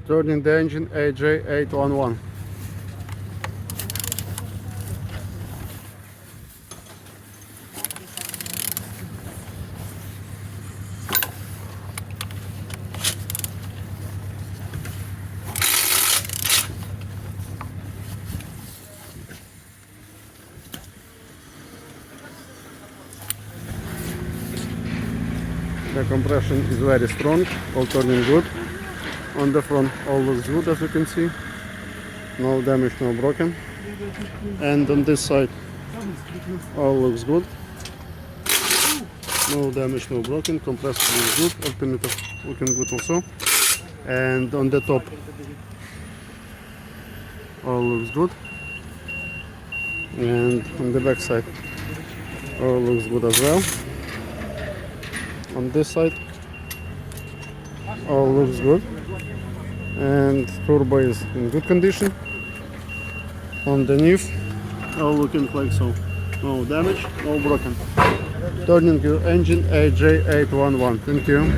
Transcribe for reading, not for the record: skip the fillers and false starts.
Turning the engine AJ811. The compression is very strong, all turning good. On the front all looks good, as you can see. No damage, no broken. And on this side all looks good. No damage, no broken. Compressor is good, alternator looking good also. And on the top all looks good. And on the back side all looks good as well. On this side all looks good, and turbo is in good condition. Underneath all looking like so, no damage, no broken. Turning your engine AJ811. Thank you.